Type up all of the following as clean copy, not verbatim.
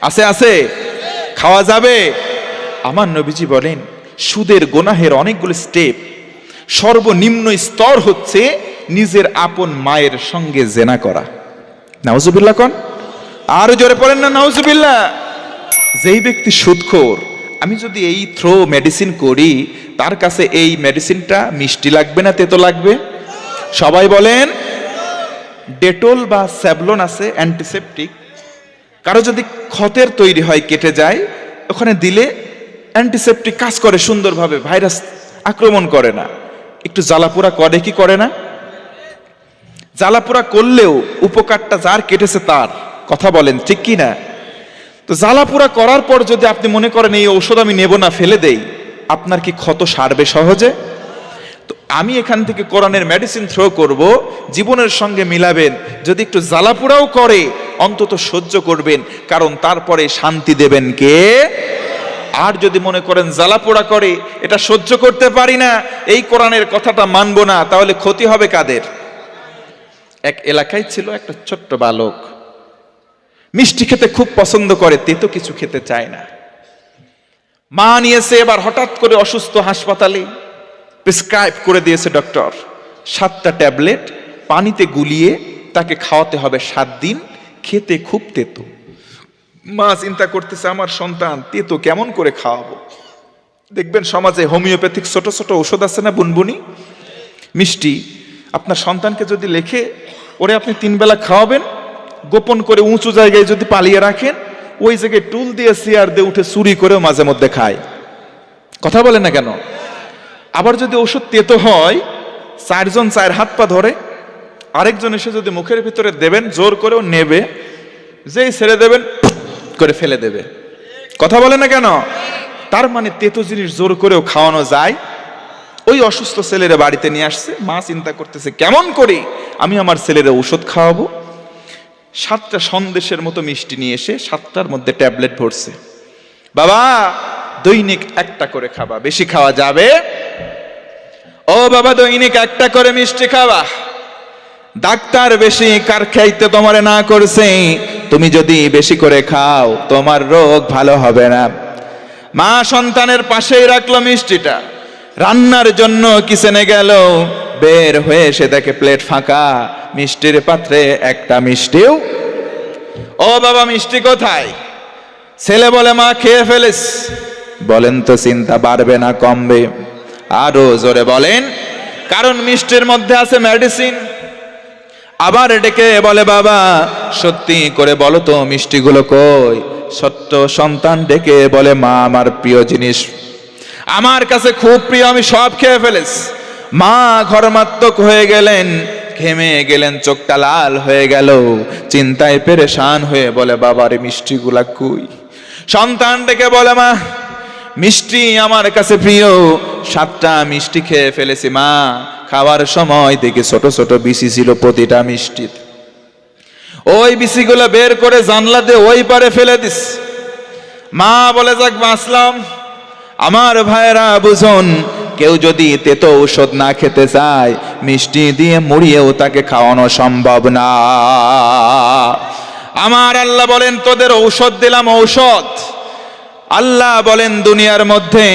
আছে আছে, খাওয়া যাবে। আমার নবীজি বলেন সুদের গুনাহের অনেকগুলো স্টেপ, সর্বনিম্ন স্তর হচ্ছে নিজের আপন মায়ের সঙ্গে জেনা করা। নাউজুবিল্লাহ কোন, আরো জোরে পড়েন না নাউজুবিল্লাহ। যেই ব্যক্তি সুদখোর, আমি যদি এই থ্রো মেডিসিন করি, তার কাছে এই মেডিসিনটা মিষ্টি লাগবে না তেতো লাগবে? সবাই বলেন। ডেটল বা স্যাভলন আছে অ্যান্টিসেপটিক, কারো যদি ক্ষতের তৈরি হয় কেটে যায়, ওখানে দিলে অ্যান্টিসেপটিক কাজ করে সুন্দরভাবে, ভাইরাস আক্রমণ করে না। একটু জ্বালাপোড়া করে কি করে না? জ্বালাপোড়া করলেও উপকারটা যার কেটেছে তার, কথা বলেন ঠিক কি না? তো জ্বালাপোড়া করার পর যদি আপনি মনে করেন এই ঔষধ আমি নেব না, ফেলে দেই, আপনার কি ক্ষত সারবে সহজে? তো আমি এখান থেকে কোরআনের মেডিসিন থ্রো করব, জীবনের সঙ্গে মিলাবেন। যদি একটু জ্বালাপোড়াও করে অন্তত সহ্য করবেন, কারণ তারপরে শান্তি দেবেন কে? আর যদি মনে করেন জ্বালাপোড়া করে এটা সহ্য করতে পারি না, এই কোরআনের কথাটা মানবো না, তাহলে ক্ষতি হবে কাদের? এক এলাকায় ছিল একটা ছোট্ট বালক, মিষ্টি খেতে খুব পছন্দ করে, তেতো কিছু খেতে চায় না। মা নিয়েছে, এবার হঠাৎ করে অসুস্থ, হাসপাতালে প্রেসক্রাইব করে দিয়েছে ডক্টর 7টা ট্যাবলেট পানিতে গুলিয়ে তাকে খাওয়াতে হবে 7 দিন, খেতে খুব তেতো। মা চিন্তা করতেছে আমার সন্তান তেতো কেমন করে খাওয়াবো। দেখবেন সমাজে হোমিওপ্যাথিক ছোট ছোট ঔষধ আছে না, বুনবুনি মিষ্টি, আপনার সন্তানকে যদি লেখে ওরে আপনি 3 বেলা খাওয়াবেন, গোপন করে উঁচু জায়গায় যদি পালিয়ে রাখেন, ওই জায়গায় টুল দিয়ে চেয়ার দিয়ে উঠে চুরি করেও মাঝে মধ্যে খায়। কথা বলে না কেন? আবার যদি ওষুধ তেতো হয়, 4 জন 4 হাত পা ধরে, আরেকজন এসে যদি মুখের ভিতরে দেবেন, জোর করেও নেবে, যেই ছেড়ে দেবেন করে ফেলে দেবে। কথা বলে না কেন? তার মানে তেতো জিনিস জোর করেও খাওয়ানো যায়। ওই অসুস্থ ছেলেরা বাড়িতে নিয়ে আসছে, মা চিন্তা করতেছে কেমন করে আমি আমার ছেলেরা ঔষধ খাওয়াবো। 7টা সন্দেশের মতো মিষ্টি নিয়ে এসে 7টার মধ্যে ট্যাবলেট ভরছে। বাবা দৈনিক 1টা করে খাবা, বেশি খাওয়া যাবে? ও বাবা দৈনিক 1টা করে মিষ্টি খাবা। ডাক্তার বেশি কার খাইতে তোমারে না করছে, তুমি যদি বেশি করে খাও তোমার রোগ ভালো হবে না। মা সন্তানের পাশেই রাখলো মিষ্টিটা, রান্নার জন্য কিচেনে গেল, বের হয়ে এসে দেখে প্লেট ফাঁকা, মিষ্টির পাত্রে 1টা মিষ্টিও। ও বাবা মিষ্টি কোথায়? ছেলে বলে মা খেয়ে ফেলিস। বলেন তো চিন্তা বাড়বে না কমবে? আরো জোরে বলেন। কারণ মিষ্টির মধ্যে আছে মেডিসিন। আবার ডেকে বলে বাবা সত্যি করে বলো তো মিষ্টিগুলো কই? সত্য সন্তান ডেকে বলে মা আমার প্রিয় জিনিস, আমার কাছে খুব প্রিয়, আমি সব খেয়ে ফেলেছি। মা ঘরমাত্মক হয়ে গেলেন, ঘেমে গেলেন, চোখটা লাল হয়ে গেল, চিন্তায় পেরেশান হয়ে বলে বাবার মিষ্টিগুলা কই? সন্তান ডেকে বলে মা মিষ্টি আমার কাছে প্রিয়, 7টা মিষ্টি খেয়ে ফেলেছি মা। খাওয়ার সময় দেখি ছোট ছোট বিচি ছিল প্রতিটা মিষ্টি, ওই বিচিগুলো বের করে জানলা দিয়ে ওই পারে ফেলে দিস। মা বলে যাক বাঁচলাম। আমার ভাইরা বুঝুন, কেউ যদি তেতো ঔষধ না খেতে চায়, মিষ্টি দিয়ে মুড়িয়েও তাকে খাওয়ানো সম্ভব না। আমার আল্লাহ বলেন তোদের ঔষধ দিলাম, ঔষধ। আল্লাহ বলেন দুনিয়ার মধ্যে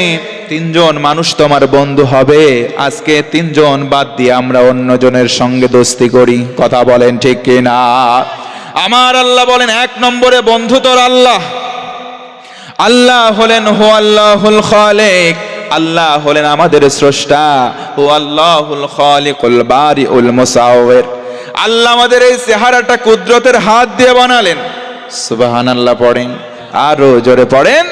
3 জন মানুষ তোমার বন্ধু হবে, আজকে 3 জন বাদ দিয়ে আমরা অন্যজনের সঙ্গে দোস্তি করি। কথা বলেন ঠিক কিনা? আমার আল্লাহ বলেন 1 নম্বরে বন্ধু তোর আল্লাহ। আল্লাহ হলেন হু আল্লাহুল খালিক, আল্লাহ হলেন আমাদের স্রষ্টা। হু আল্লাহুল খালিকুল বারিউল মুসাওয়ির। আল্লাহ আমাদের এই চেহারাটা কুদরতের হাত দিয়ে বানালেন। সুবহানাল্লাহ পড়েন, আরো জোরে পড়েন।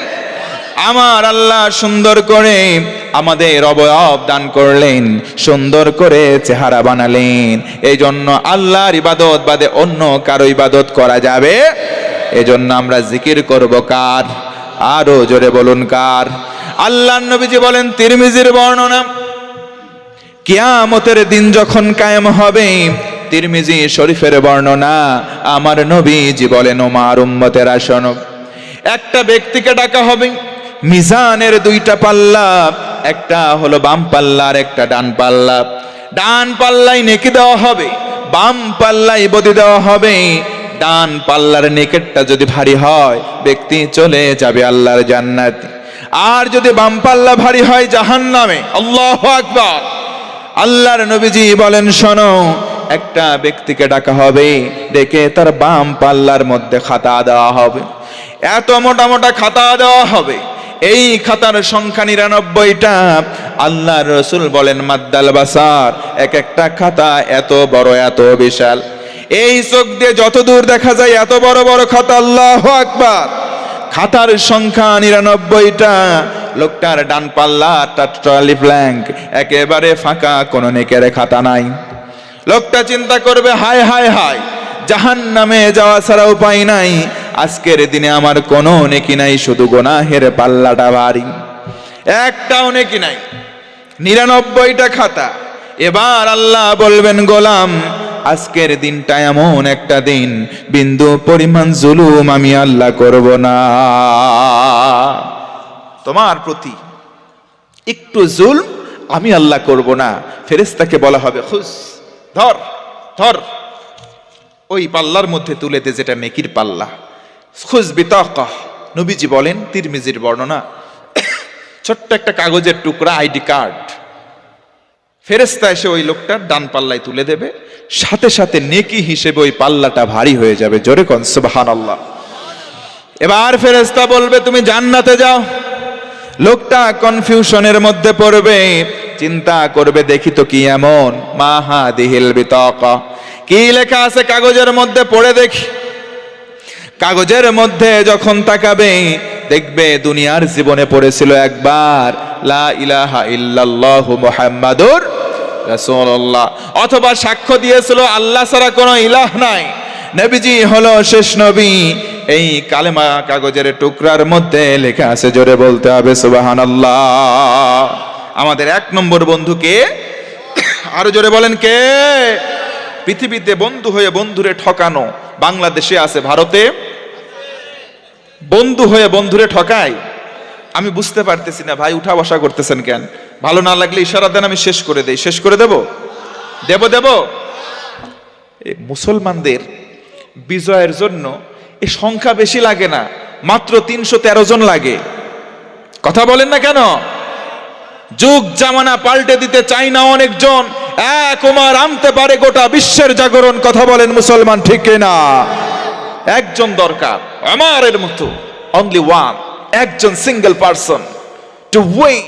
আমার আল্লাহ সুন্দর করে আমাদের অবয়ব দান করলেন, সুন্দর করে চেহারা বানালেন। এই জন্য আল্লাহর ইবাদত বাদে অন্য কারো ইবাদত করা যাবে? এজন্য আমরা জিকির করব কার? আরো জোরে বলুন কার? আল্লাহর নবীজি বলেন তিরমিজির বর্ণনা, কিয়ামতের দিন যখন কায়েম হবে, তিরমিজি শরীফের বর্ণনা, আমার নবীজি বলেন ওমার উম্মতেরা শোনো, একটা ব্যক্তিকে ডাকা হবে, মিজানের 2টা পাল্লা, একটা হলো বাম পাল্লা আর একটা ডান পাল্লা। ডান পাল্লায় নেকি দেওয়া হবে, বাম পাল্লায় বদি দেওয়া হবে। ডান পাল্লার নেকেটটা যদি ভারী হয় ব্যক্তি চলে যাবে আল্লাহর জান্নাতে, আর যদি বাম পাল্লা ভারী হয় জাহান্নামে। আল্লাহু আকবার। আল্লাহর নবীজি বলেন, শোনো, একটা ব্যক্তিকে ডাকা হবে, ডেকে তার বাম পাল্লার মধ্যে খাতা দেওয়া হবে। এত মোটা মোটা খাতা দেওয়া হবে, এই খাতার সংখ্যা 99টা। আল্লাহর রাসূল বলেন, মাদ্দাল বাসার, এক একটা খাতা এত বড়, এত বিশাল, এই চোখ দিয়ে যত দূর দেখা যায় এত বড় বড় খাতা। আল্লাহু আকবার। খাতার সংখ্যা 99টা। লোকটার ডান পাল্লাটা টোটালি ব্ল্যাঙ্ক, একেবারে ফাঁকা, কোনো নেকের খাতা নাই। লোকটা চিন্তা করবে, হায় হায় হায়, জাহান্নামে যাওয়া ছাড়া উপায় নাই, আজকের দিনে আমার কোনো নেকি নাই, শুধু গুনাহের পাল্লাটা ভারী, একটাও নেকি নাই, 99টা খাতা। এবার আল্লাহ বলবেন, গোলাম, আজকের দিনটা এমন একটা দিন, বিন্দু পরিমাণ জুলুম আমি আল্লাহ করব না। তোমার প্রতি একটু জুলম আমি আল্লাহ করব না। ফেরেশতাকে বলা হবে, খুশ, ধর ধর, ওই পাল্লার মধ্যে তুলে দে যেটা নেকির পাল্লা। খুশ বিতাকা, নবীজি বলেন, তিরমিজির বর্ণনা, ছোট্ট একটা কাগজের টুকরা, আইডি কার্ড। ফেরেশতা এসে ওই লোকটার ডান পাল্লায় তুলে দেবে, সাথে সাথে নেকি হিসেবে ওই পাল্লাটা ভারী হয়ে যাবে। জোরে কোন সুবহানাল্লাহ। এবার ফেরেশতা বলবে, তুমি জান্নাতে যাও। লোকটা কনফিউশনের মধ্যে পড়বে, চিন্তা করবে, দেখি তো কি এমন, মা হাদিহিল বিতাকা, কি লেখা আছে কাগজের মধ্যে, পড়ে দেখি। কাগজের মধ্যে যখন তাকাবে, দেখবে দুনিয়ার জীবনে পড়েছিল একবার লা ইলাহা ইল্লাল্লাহু মুহাম্মাদুর রাসূলুল্লাহ, অথবা সাক্ষ্য দিয়েছিল আল্লাহ ছাড়া কোনো ইলাহ নাই, নবীজি হলো শেষ নবী। এই কালেমা কাগজের টুকরার মধ্যে লেখা আছে। জোরে বলতে হবে সুবহানাল্লাহ। আমাদের 1 নম্বর বন্ধু কে? আরো জোরে বলেন, কে? পৃথিবীতে বন্ধু হয়ে বন্ধুরে ঠকানো বাংলাদেশে আছে, ভারতে বন্ধু হয়ে বন্ধুরে ঠকায়। আমি বুঝতে পারতেছি না ভাই, উঠা বসা করতেছেন কেন? ভালো না লাগলে ইশারা দেন, আমি শেষ করে দেই। শেষ করে দেব? দেব। মুসলমানদের বিজয়ের জন্য এই সংখ্যা বেশি লাগে না, মাত্র 313 জন লাগে। কথা বলেন না কেন? যুগ জামানা পাল্টে দিতে চাই না অনেকজন, এক ওমর আনতে পারে গোটা বিশ্বের জাগরণ। কথা বলেন মুসলমান, ঠিক না? একজন দরকার, ওমরের মতো, অনলি ওয়ান, একজন সিঙ্গেল পারসন টু উইন